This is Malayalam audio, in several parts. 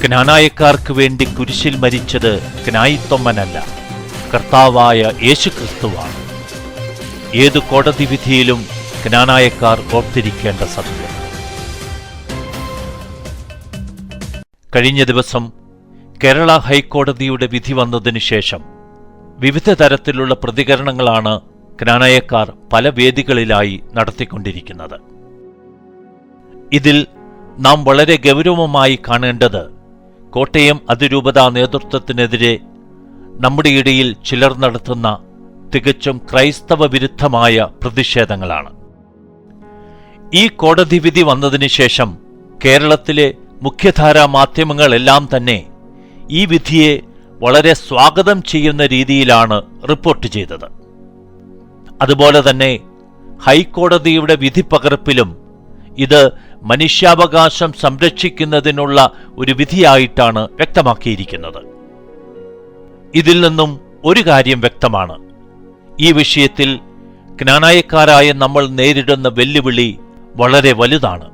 ക്നാനായക്കാർക്ക് വേണ്ടി കുരിശിൽ മരിച്ചത് ക്നായിത്തൊമ്മനല്ല, കർത്താവായ യേശുക്രിസ്തുവാണ്. ഏതു കോടതി വിധിയിലും ക്നാനായക്കാർ ഓർത്തിരിക്കേണ്ട സത്യം. കഴിഞ്ഞ ദിവസം കേരള ഹൈക്കോടതിയുടെ വിധി വന്നതിനു ശേഷം വിവിധ തരത്തിലുള്ള പ്രതികരണങ്ങളാണ് ക്നാനായക്കാർ പല വേദികളിലായി നടത്തിക്കൊണ്ടിരിക്കുന്നത്. ഇതിൽ നാം വളരെ ഗൗരവമായി കാണേണ്ടത് കോട്ടയം അതിരൂപതാ നേതൃത്വത്തിനെതിരെ നമ്മുടെ ഇടയിൽ ചിലർ നടത്തുന്ന തികച്ചും ക്രൈസ്തവ വിരുദ്ധമായ പ്രതിഷേധങ്ങളാണ്. ഈ കോടതി വിധി വന്നതിന് ശേഷം കേരളത്തിലെ മുഖ്യധാരാ മാധ്യമങ്ങളെല്ലാം തന്നെ ഈ വിധിയെ വളരെ സ്വാഗതം ചെയ്യുന്ന രീതിയിലാണ് റിപ്പോർട്ട് ചെയ്തത്. അതുപോലെ തന്നെ ഹൈക്കോടതിയുടെ വിധിപ്പകർപ്പിലും ഇത് മനുഷ്യാവകാശം സംരക്ഷിക്കുന്നതിനുള്ള ഒരു വിധിയായിട്ടാണ് വ്യക്തമാക്കിയിരിക്കുന്നത്. ഇതിൽ നിന്നും ഒരു കാര്യം വ്യക്തമാണ്: ഈ വിഷയത്തിൽ ക്നാനായക്കാരായ നമ്മൾ നേരിടുന്ന വെല്ലുവിളി വളരെ വലുതാണ്.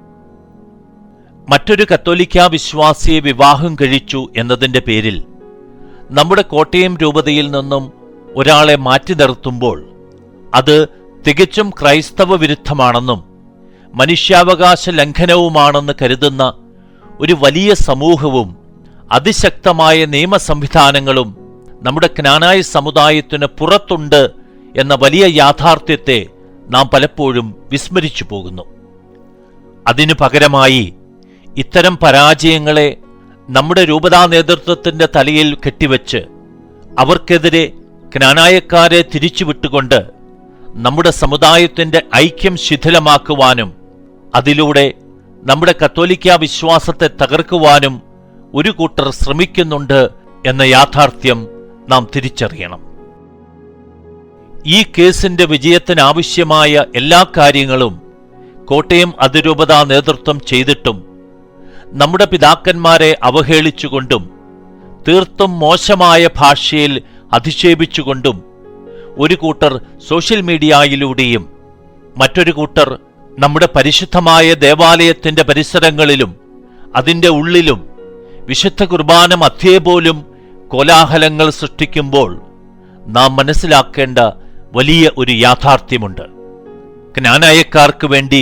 മറ്റൊരു കത്തോലിക്കാ വിശ്വാസിയെ വിവാഹം കഴിച്ചു എന്നതിൻ്റെ പേരിൽ നമ്മുടെ കോട്ടയം രൂപതയിൽ നിന്നും ഒരാളെ മാറ്റി നിർത്തുമ്പോൾ അത് തികച്ചും ക്രൈസ്തവ വിരുദ്ധമാണെന്നും മനുഷ്യാവകാശ ലംഘനവുമാണെന്ന് കരുതുന്ന ഒരു വലിയ സമൂഹവും അതിശക്തമായ നിയമ സംവിധാനങ്ങളും നമ്മുടെ ക്നാനായ സമുദായത്തിന് പുറത്തുണ്ട് എന്ന വലിയ യാഥാർത്ഥ്യത്തെ നാം പലപ്പോഴും വിസ്മരിച്ചു പോകുന്നു. അതിനു പകരമായി ഇത്തരം പരാജയങ്ങളെ നമ്മുടെ രൂപതാ നേതൃത്വത്തിന്റെ തലയിൽ കെട്ടിവെച്ച് അവർക്കെതിരെ ക്നാനായക്കാരെ തിരിച്ചുവിട്ടുകൊണ്ട് നമ്മുടെ സമുദായത്തിന്റെ ഐക്യം ശിഥിലമാക്കുവാനും അതിലൂടെ നമ്മുടെ കത്തോലിക്കാ വിശ്വാസത്തെ തകർക്കുവാനും ഒരു കൂട്ടർ ശ്രമിക്കുന്നുണ്ട് എന്ന യാഥാർത്ഥ്യം നാം തിരിച്ചറിയണം. ഈ കേസിന്റെ വിജയത്തിനാവശ്യമായ എല്ലാ കാര്യങ്ങളും കോട്ടയം അതിരൂപതാ നേതൃത്വം ചെയ്തിട്ടും നമ്മുടെ പിതാക്കന്മാരെ അവഹേളിച്ചുകൊണ്ടും തീർത്തും മോശമായ ഭാഷയിൽ അധിക്ഷേപിച്ചുകൊണ്ടും ഒരു കൂട്ടർ സോഷ്യൽ മീഡിയയിലൂടെയും മറ്റൊരു കൂട്ടർ നമ്മുടെ പരിശുദ്ധമായ ദേവാലയത്തിന്റെ പരിസരങ്ങളിലും അതിൻ്റെ ഉള്ളിലും വിശുദ്ധ കുർബാന മധ്യേ പോലും കോലാഹലങ്ങൾ സൃഷ്ടിക്കുമ്പോൾ നാം മനസ്സിലാക്കേണ്ട വലിയ ഒരു യാഥാർത്ഥ്യമുണ്ട്. ക്നാനായക്കാർക്ക് വേണ്ടി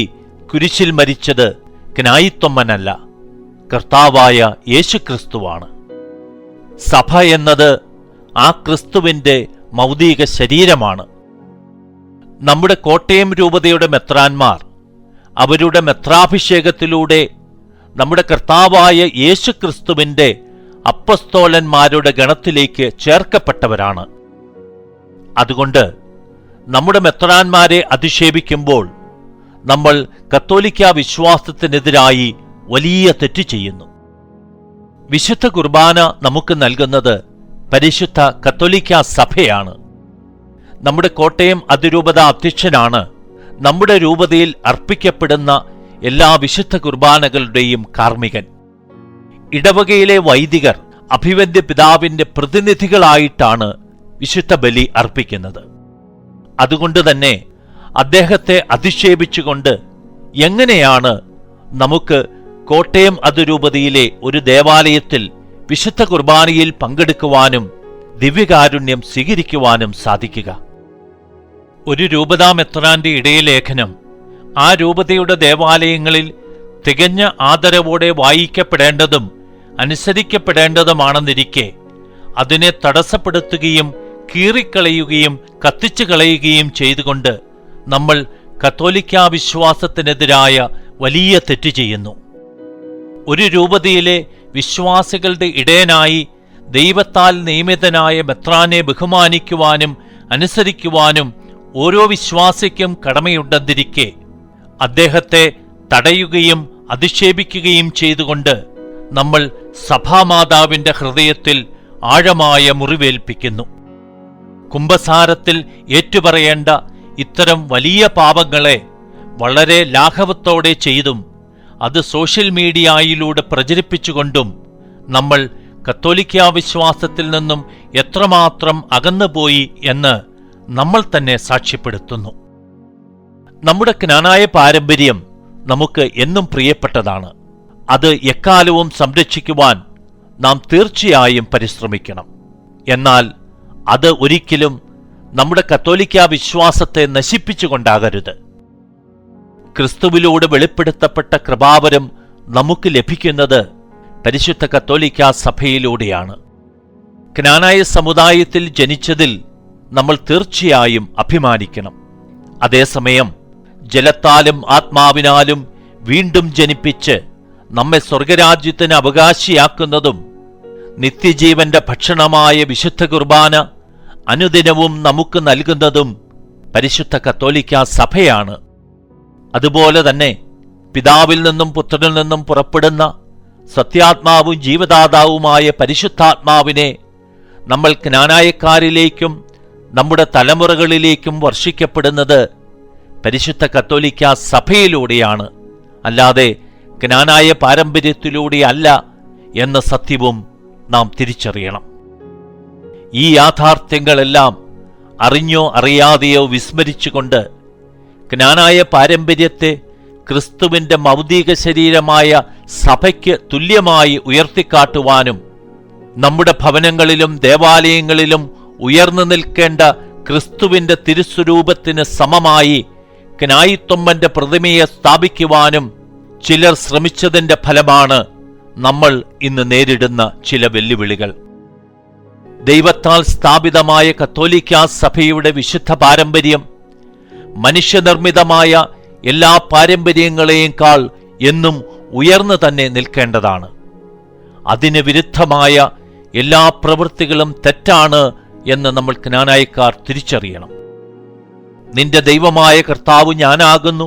കുരിശിൽ മരിച്ചത് ക്നായിത്തൊമ്മനല്ല, കർത്താവായ യേശുക്രിസ്തുവാണ്. സഭ എന്നത് ആ ക്രിസ്തുവിന്റെ മൗതിക ശരീരമാണ്. നമ്മുടെ കോട്ടയം രൂപതയുടെ മെത്രാന്മാർ അവരുടെ മെത്രാഭിഷേകത്തിലൂടെ നമ്മുടെ കർത്താവായ യേശുക്രിസ്തുവിന്റെ അപ്പസ്തോലന്മാരുടെ ഗണത്തിലേക്ക് ചേർക്കപ്പെട്ടവരാണ്. അതുകൊണ്ട് നമ്മുടെ മെത്രാന്മാരെ അധിക്ഷേപിക്കുമ്പോൾ നമ്മൾ കത്തോലിക്കാ വിശ്വാസത്തിനെതിരായി വലിയ തെറ്റ് ചെയ്യുന്നു. വിശുദ്ധ കുർബാന നമുക്ക് നൽകുന്നത് പരിശുദ്ധ കത്തോലിക്കാ സഭയാണ്. നമ്മുടെ കോട്ടയം അതിരൂപത അധ്യക്ഷനാണ് നമ്മുടെ രൂപതയിൽ അർപ്പിക്കപ്പെടുന്ന എല്ലാ വിശുദ്ധ കുർബാനകളുടെയും കാർമ്മികൻ. ഇടവകയിലെ വൈദികർ അഭിവന്ദ്യ പിതാവിന്റെ പ്രതിനിധികളായിട്ടാണ് വിശുദ്ധ ബലി അർപ്പിക്കുന്നത്. അതുകൊണ്ട് തന്നെ അദ്ദേഹത്തെ അധിക്ഷേപിച്ചുകൊണ്ട് എങ്ങനെയാണ് നമുക്ക് കോട്ടയം അതിരൂപതയിലെ ഒരു ദേവാലയത്തിൽ വിശുദ്ധ കുർബാനയിൽ പങ്കെടുക്കുവാനും ദിവ്യകാരുണ്യം സ്വീകരിക്കുവാനും സാധിക്കുക? ഒരു രൂപതാ മെത്രാന്റെ ഇടയലേഖനം ആ രൂപതയുടെ ദേവാലയങ്ങളിൽ തികഞ്ഞ ആദരവോടെ വായിക്കപ്പെടേണ്ടതും അനുസരിക്കപ്പെടേണ്ടതുമാണെന്നിരിക്കെ അതിനെ തടസ്സപ്പെടുത്തുകയും കീറിക്കളയുകയും കത്തിച്ചു കളയുകയും ചെയ്തുകൊണ്ട് നമ്മൾ കത്തോലിക്കാ വിശ്വാസത്തിനെതിരായ വലിയ തെറ്റ് ചെയ്യുന്നു. ഒരു രൂപതയിലെ വിശ്വാസികളുടെ ഇടയനായി ദൈവത്താൽ നിയമിതനായ മെത്രാനെ ബഹുമാനിക്കുവാനും അനുസരിക്കുവാനും ഓരോ വിശ്വാസിക്കും കടമയുണ്ടെന്നിരിക്കെ അദ്ദേഹത്തെ തടയുകയും അധിക്ഷേപിക്കുകയും ചെയ്തുകൊണ്ട് നമ്മൾ സഭാമാതാവിന്റെ ഹൃദയത്തിൽ ആഴമായ മുറിവേൽപ്പിക്കുന്നു. കുംഭസാരത്തിൽ ഏറ്റുപറയേണ്ട ഇത്തരം വലിയ പാപങ്ങളെ വളരെ ലാഘവത്തോടെ ചെയ്തും അത് സോഷ്യൽ മീഡിയയിലൂടെ പ്രചരിപ്പിച്ചുകൊണ്ടും നമ്മൾ കത്തോലിക്കാ വിശ്വാസത്തിൽ നിന്നും എത്രമാത്രം അകന്നുപോയി എന്ന് നമ്മൾ തന്നെ സാക്ഷ്യപ്പെടുത്തുന്നു. നമ്മുടെ ക്നാനായ പാരമ്പര്യം നമുക്ക് എന്നും പ്രിയപ്പെട്ടതാണ്. അത് എക്കാലവും സംരക്ഷിക്കുവാൻ നാം തീർച്ചയായും പരിശ്രമിക്കണം. എന്നാൽ അത് ഒരിക്കലും നമ്മുടെ കത്തോലിക്കാ വിശ്വാസത്തെ നശിപ്പിച്ചുകൊണ്ടാകരുത്. ക്രിസ്തുവിലൂടെ വെളിപ്പെടുത്തപ്പെട്ട കൃപാവരം നമുക്ക് ലഭിക്കുന്നത് പരിശുദ്ധ കത്തോലിക്കാ സഭയിലൂടെയാണ്. ക്നാനായ സമുദായത്തിൽ ജനിച്ചതിൽ നമ്മൾ തീർച്ചയായും അഭിമാനിക്കണം. അതേസമയം ജലത്താലും ആത്മാവിനാലും വീണ്ടും ജനിപ്പിച്ച് നമ്മെ സ്വർഗരാജ്യത്തിന് അവകാശിയാക്കുന്നതും നിത്യജീവന്റെ ഭക്ഷണമായ വിശുദ്ധ കുർബാന അനുദിനവും നമുക്ക് നൽകുന്നതും പരിശുദ്ധ കത്തോലിക്കാ സഭയാണ്. അതുപോലെ തന്നെ പിതാവിൽ നിന്നും പുത്രനിൽ നിന്നും പുറപ്പെടുന്ന സത്യാത്മാവും ജീവദാതാവുമായ പരിശുദ്ധാത്മാവിനെ നമ്മൾ ക്നാനായക്കാരിലേക്കും നമ്മുടെ തലമുറകളിലേക്കും വർഷിക്കപ്പെടുന്നത് പരിശുദ്ധ കത്തോലിക്കാ സഭയിലൂടെയാണ്, അല്ലാതെ ക്നാനായ പാരമ്പര്യത്തിലൂടെയല്ല എന്ന സത്യവും നാം തിരിച്ചറിയണം. ഈ യാഥാർത്ഥ്യങ്ങളെല്ലാം അറിഞ്ഞോ അറിയാതെയോ വിസ്മരിച്ചുകൊണ്ട് ക്നാനായ പാരമ്പര്യത്തെ ക്രിസ്തുവിന്റെ മൗതിക ശരീരമായ സഭയ്ക്ക് തുല്യമായി ഉയർത്തിക്കാട്ടുവാനും നമ്മുടെ ഭവനങ്ങളിലും ദേവാലയങ്ങളിലും ഉയർന്നു നിൽക്കേണ്ട ക്രിസ്തുവിന്റെ തിരുസ്വരൂപത്തിന് സമമായി ക്നായിത്തൊമ്മന്റെ പ്രതിമയെ സ്ഥാപിക്കുവാനും ചിലർ ശ്രമിച്ചതിന്റെ ഫലമാണ് നമ്മൾ ഇന്ന് നേരിടുന്ന ചില വെല്ലുവിളികൾ. ദൈവത്താൽ സ്ഥാപിതമായ കത്തോലിക്കാ സഭയുടെ വിശുദ്ധ പാരമ്പര്യം മനുഷ്യനിർമ്മിതമായ എല്ലാ പാരമ്പര്യങ്ങളെയുംക്കാൾ എന്നും ഉയർന്നു തന്നെ നിൽക്കേണ്ടതാണ്. അതിന് വിരുദ്ധമായ എല്ലാ പ്രവൃത്തികളും തെറ്റാണ് എന്ന് നമ്മൾ ക്നാനായക്കാർ തിരിച്ചറിയണം. നിന്റെ ദൈവമായ കർത്താവ് ഞാനാകുന്നു,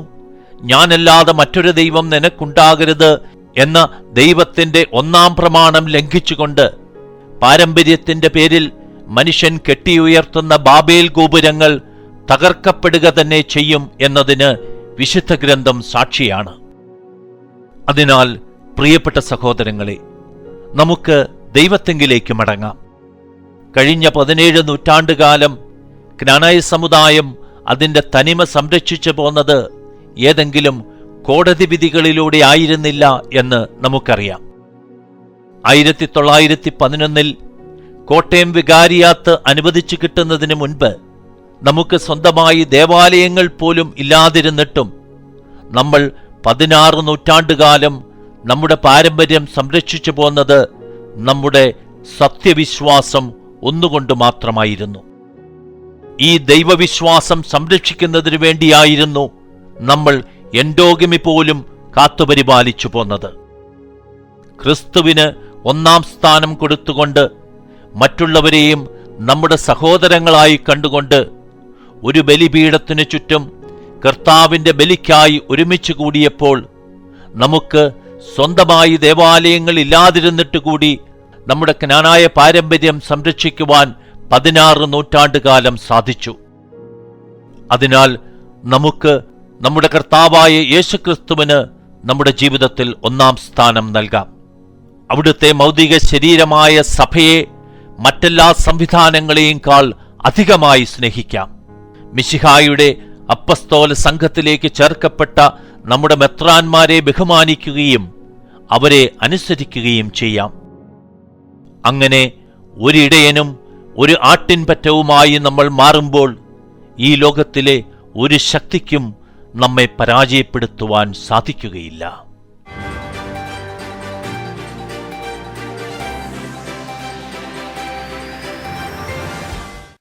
ഞാനല്ലാതെ മറ്റൊരു ദൈവം നിനക്കുണ്ടാകരുത് എന്ന ദൈവത്തിന്റെ ഒന്നാം പ്രമാണം ലംഘിച്ചുകൊണ്ട് പാരമ്പര്യത്തിന്റെ പേരിൽ മനുഷ്യൻ കെട്ടിയുയർത്തുന്ന ബാബേൽ ഗോപുരങ്ങൾ തകർക്കപ്പെടുക തന്നെ ചെയ്യും എന്നതിന് വിശുദ്ധ ഗ്രന്ഥം സാക്ഷിയാണ്. അതിനാൽ പ്രിയപ്പെട്ട സഹോദരങ്ങളെ, നമുക്ക് ദൈവത്തെങ്കിലേക്ക് മടങ്ങാം. കഴിഞ്ഞ 17 നൂറ്റാണ്ടുകാലം ക്നാനായ സമുദായം അതിന്റെ തനിമ സംരക്ഷിച്ചു പോന്നത് ഏതെങ്കിലും കോടതി വിധികളിലൂടെ ആയിരുന്നില്ല എന്ന് നമുക്കറിയാം. 1911 കോട്ടയം വികാരിയാത്ത് അനുവദിച്ചു കിട്ടുന്നതിന് മുൻപ് നമുക്ക് സ്വന്തമായി ദേവാലയങ്ങൾ പോലും ഇല്ലാതിരുന്നിട്ടും നമ്മൾ 16 നൂറ്റാണ്ടുകാലം നമ്മുടെ പാരമ്പര്യം സംരക്ഷിച്ചു പോന്നത് നമ്മുടെ സത്യവിശ്വാസം ഒന്നുകൊണ്ട് മാത്രമായിരുന്നു. ഈ ദൈവവിശ്വാസം സംരക്ഷിക്കുന്നതിനു വേണ്ടിയായിരുന്നു നമ്മൾ എൻഡോഗമി പോലും കാത്തുപരിപാലിച്ചു പോന്നത്. ക്രിസ്തുവിന് ഒന്നാം സ്ഥാനം കൊടുത്തുകൊണ്ട് മറ്റുള്ളവരെയും നമ്മുടെ സഹോദരങ്ങളായി കണ്ടുകൊണ്ട് ഒരു ബലിപീഠത്തിനു ചുറ്റും കർത്താവിന്റെ ബലിക്കായി ഒരുമിച്ച് കൂടിയപ്പോൾ നമുക്ക് സ്വന്തമായി ദേവാലയങ്ങൾ ഇല്ലാതിരുന്നിട്ട് കൂടി നമ്മുടെ ക്നാനായ പാരമ്പര്യം സംരക്ഷിക്കുവാൻ 16 നൂറ്റാണ്ടുകാലം സാധിച്ചു. അതിനാൽ നമുക്ക് നമ്മുടെ കർത്താവായ യേശുക്രിസ്തുവിന് നമ്മുടെ ജീവിതത്തിൽ ഒന്നാം സ്ഥാനം നൽകാം. അവിടുത്തെ മൗതിക ശരീരമായ സഭയെ മറ്റെല്ലാ സംവിധാനങ്ങളെയുംക്കാൾ അധികമായി സ്നേഹിക്കാം. മിശിഹായുടെ അപ്പസ്തോല സംഘത്തിലേക്ക് ചേർക്കപ്പെട്ട നമ്മുടെ മെത്രാന്മാരെ ബഹുമാനിക്കുകയും അവരെ അനുസരിക്കുകയും ചെയ്യാം. അങ്ങനെ ഒരിടയനും ഒരു ആട്ടിൻപറ്റവുമായി നമ്മൾ മാറുമ്പോൾ ഈ ലോകത്തിലെ ഒരു ശക്തിക്കും നമ്മെ പരാജയപ്പെടുത്തുവാൻ സാധിക്കുകയില്ല.